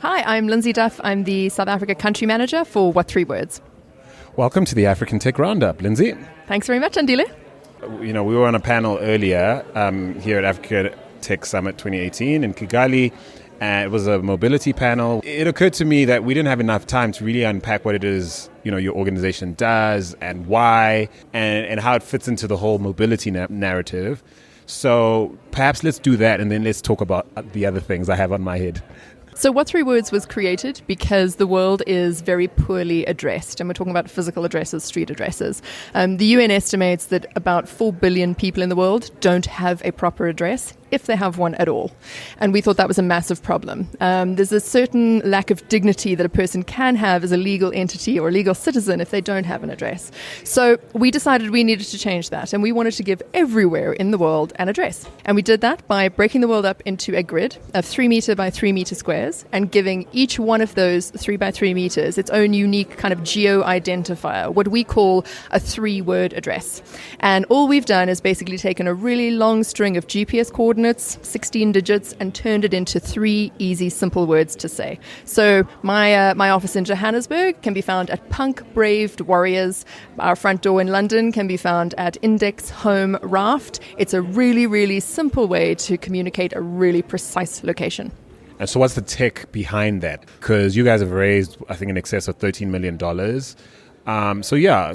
Hi, I'm Lyndsey Duff. I'm the South Africa Country Manager for What3Words. Welcome to the African Tech Roundup, Lyndsey. Thanks very much, Andile. We were on a panel earlier here at Africa Tech Summit 2018 in Kigali. It was a mobility panel. It occurred to me that we didn't have enough time to really unpack what it is, your organization does and why and how it fits into the whole mobility narrative. So perhaps let's do that and then let's talk about the other things I have on my head. So What3Words was created because the world is very poorly addressed, and we're talking about physical addresses, street addresses. The UN estimates that about 4 billion people in the world don't have a proper address, if they have one at all. And we thought that was a massive problem. There's a certain lack of dignity that a person can have as a legal entity or a legal citizen if they don't have an address. So we decided we needed to change that, and we wanted to give everywhere in the world an address. And we did that by breaking the world up into a grid of 3 meter by 3 meter squares and giving each one of those 3 by 3 meters its own unique kind of geo-identifier, what we call a 3-word address. And all we've done is basically taken a really long string of GPS coordinates, 16 digits, and turned it into 3 easy, simple words to say. So my office in Johannesburg can be found at Punk Braved Warriors. Our front door in London can be found at Index Home Raft. It's a really, really simple way to communicate a really precise location. And so what's the tech behind that? Because you guys have raised, I think, in excess of $13 million.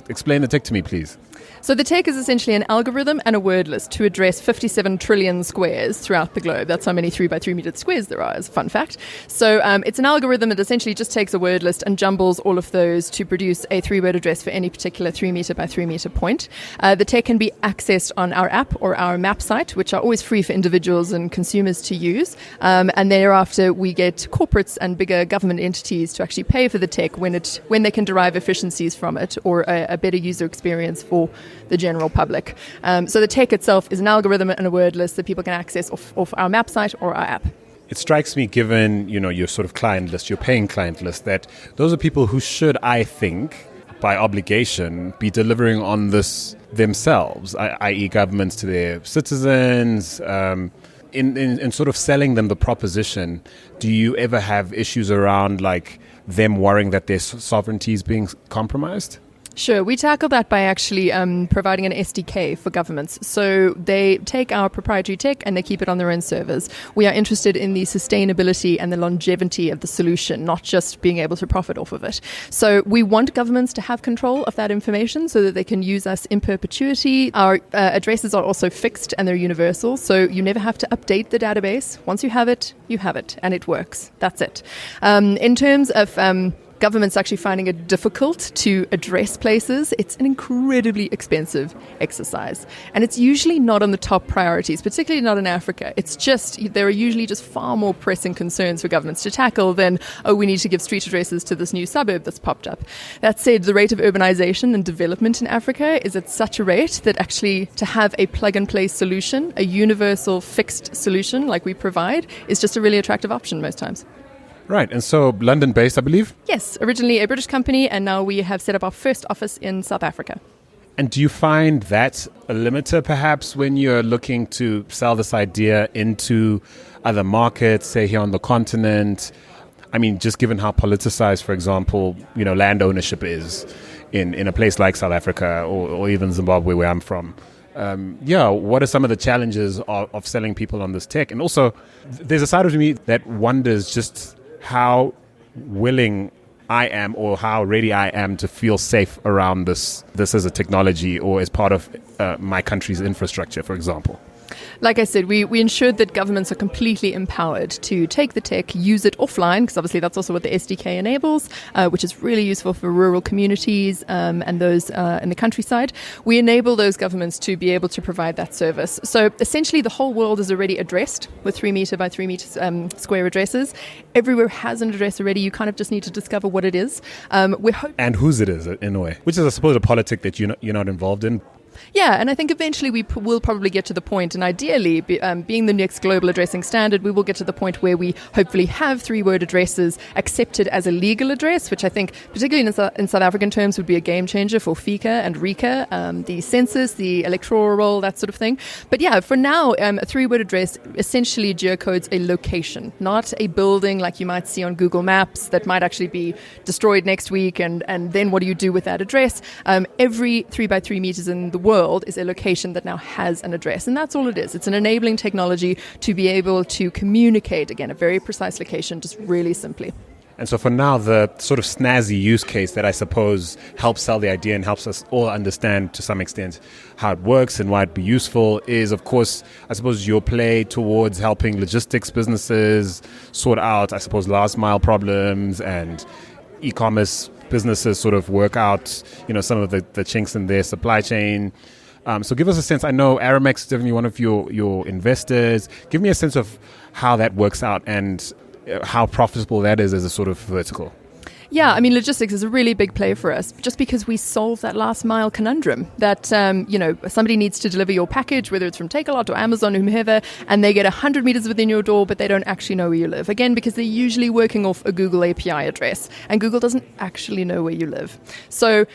Explain the tech to me, please. So the tech is essentially an algorithm and a word list to address 57 trillion squares throughout the globe. That's how many 3 by 3 meter squares there are, as a fun fact. So it's an algorithm that essentially just takes a word list and jumbles all of those to produce a 3-word address for any particular 3 meter by 3 meter point. The tech can be accessed on our app or our map site, which are always free for individuals and consumers to use. And thereafter, we get corporates and bigger government entities to actually pay for the tech when they can derive efficiencies from it or a better user experience for the general public. So the tech itself is an algorithm and a word list that people can access off our map site or our app. It strikes me, given your sort of client list, your paying client list, that those are people who should, I think, by obligation, be delivering on this themselves, i.e. governments to their citizens, in sort of selling them the proposition. Do you ever have issues around like them worrying that their sovereignty is being compromised? Sure. We tackle that by actually providing an SDK for governments. So they take our proprietary tech and they keep it on their own servers. We are interested in the sustainability and the longevity of the solution, not just being able to profit off of it. So we want governments to have control of that information so that they can use us in perpetuity. Our addresses are also fixed and they're universal. So you never have to update the database. Once you have it, and it works. That's it. In terms of governments actually finding it difficult to address places, it's an incredibly expensive exercise. And it's usually not on the top priorities, particularly not in Africa. It's just, there are usually just far more pressing concerns for governments to tackle than, we need to give street addresses to this new suburb that's popped up. That said, the rate of urbanization and development in Africa is at such a rate that actually to have a plug-and-play solution, a universal fixed solution like we provide, is just a really attractive option most times. Right, and so London-based, I believe? Yes, originally a British company, and now we have set up our first office in South Africa. And do you find that a limiter, perhaps, when you're looking to sell this idea into other markets, say here on the continent? I mean, just given how politicized, for example, land ownership is in a place like South Africa or even Zimbabwe, where I'm from. What are some of the challenges of selling people on this tech? And also, there's a side of me that wonders just how willing I am or how ready I am to feel safe around this as a technology or as part of my country's infrastructure, for example. Like I said, we ensured that governments are completely empowered to take the tech, use it offline, because obviously that's also what the SDK enables, which is really useful for rural communities and those in the countryside. We enable those governments to be able to provide that service. So essentially the whole world is already addressed with 3 meter by 3 meter square addresses. Everywhere has an address already. You kind of just need to discover what it is. And whose it is, in a way, which is, I suppose, a politic that you're not involved in. Yeah, and I think eventually we will probably get to the point, and ideally, being the next global addressing standard, we will get to the point where we hopefully have 3-word addresses accepted as a legal address, which I think, particularly in South African terms, would be a game changer for FICA and RICA, the census, the electoral roll, that sort of thing. But yeah, for now, a 3-word address essentially geocodes a location, not a building like you might see on Google Maps that might actually be destroyed next week, and then what do you do with that address? Every 3x3 meters in the world is a location that now has an address, and that's all it is. It's an enabling technology to be able to communicate, again, a very precise location, just really simply. And so for now, the sort of snazzy use case that I suppose helps sell the idea and helps us all understand to some extent how it works and why it'd be useful is, of course, I suppose your play towards helping logistics businesses sort out, I suppose, last mile problems, and e-commerce businesses sort of work out, some of the chinks in their supply chain. So give us a sense. I know Aramex is definitely one of your investors. Give me a sense of how that works out and how profitable that is as a sort of vertical. Yeah, I mean, logistics is a really big play for us just because we solve that last mile conundrum that, somebody needs to deliver your package, whether it's from Takealot or Amazon or whomever, and they get 100 meters within your door, but they don't actually know where you live. Again, because they're usually working off a Google API address, and Google doesn't actually know where you live. So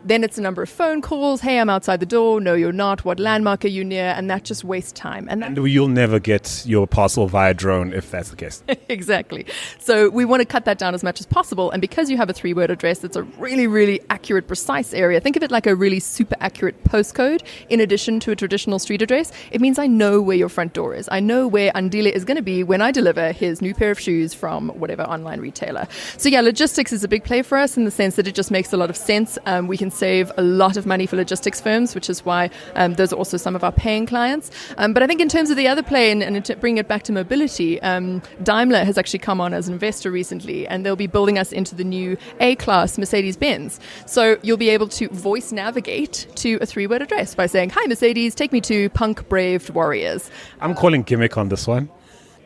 then it's a number of phone calls. Hey, I'm outside the door. No, you're not. What landmark are you near? And that just wastes time. And you'll never get your parcel via drone if that's the case. Exactly. So we want to cut that down as much as possible. And because you have a 3-word address, it's a really, really accurate, precise area. Think of it like a really super accurate postcode in addition to a traditional street address. It means I know where your front door is. I know where Andile is going to be when I deliver his new pair of shoes from whatever online retailer. So yeah, logistics is a big play for us in the sense that it just makes a lot of sense. We can save a lot of money for logistics firms, which is why those are also some of our paying clients. But I think in terms of the other play and to bring it back to mobility, Daimler has actually come on as an investor recently, and they'll be building us into the new A-Class Mercedes-Benz. So you'll be able to voice navigate to a 3-word address by saying, "Hi Mercedes, take me to Punk Braved Warriors." I'm calling gimmick on this one.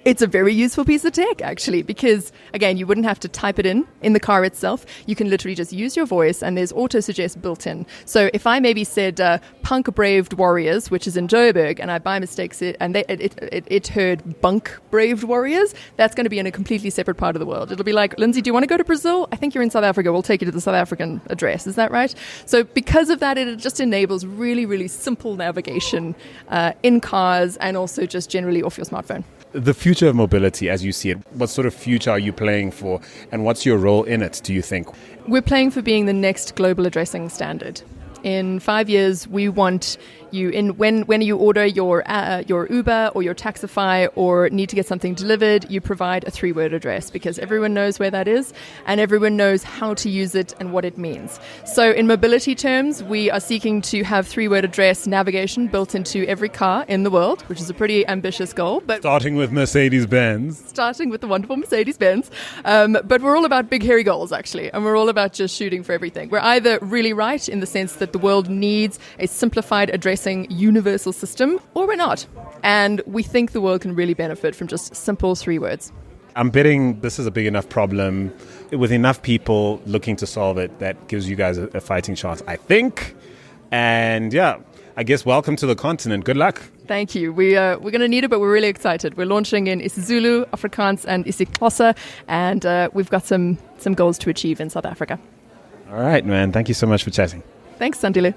It's a very useful piece of tech, actually, because, again, you wouldn't have to type it in the car itself. You can literally just use your voice, and there's auto-suggest built in. So if I maybe said Punk Braved Warriors, which is in Joburg, and I by mistake said, and it heard Bunk Braved Warriors, that's going to be in a completely separate part of the world. It'll be like, "Lyndsey, do you want to go to Brazil? I think you're in South Africa. We'll take you to the South African address." Is that right? So because of that, it just enables really, really simple navigation in cars and also just generally off your smartphone. The future of mobility, as you see it, what sort of future are you playing for, and what's your role in it, do you think? We're playing for being the next global addressing standard. In 5 years, we want you when you order your Uber or your Taxify or need to get something delivered, you provide a 3-word address because everyone knows where that is and everyone knows how to use it and what it means. So in mobility terms, we are seeking to have 3-word address navigation built into every car in the world, which is a pretty ambitious goal. But starting with Mercedes-Benz. Starting with the wonderful Mercedes-Benz. But we're all about big, hairy goals, actually, and we're all about just shooting for everything. We're either really right in the sense that the world needs a simplified addressing universal system, or we're not. And we think the world can really benefit from just simple 3 words. I'm betting this is a big enough problem with enough people looking to solve it that gives you guys a fighting chance, I think. And yeah, I guess welcome to the continent. Good luck. Thank you. We're going to need it, but we're really excited. We're launching in isiZulu, Afrikaans, and isiXhosa, and we've got some goals to achieve in South Africa. All right, man. Thank you so much for chatting. Thanks, Andile.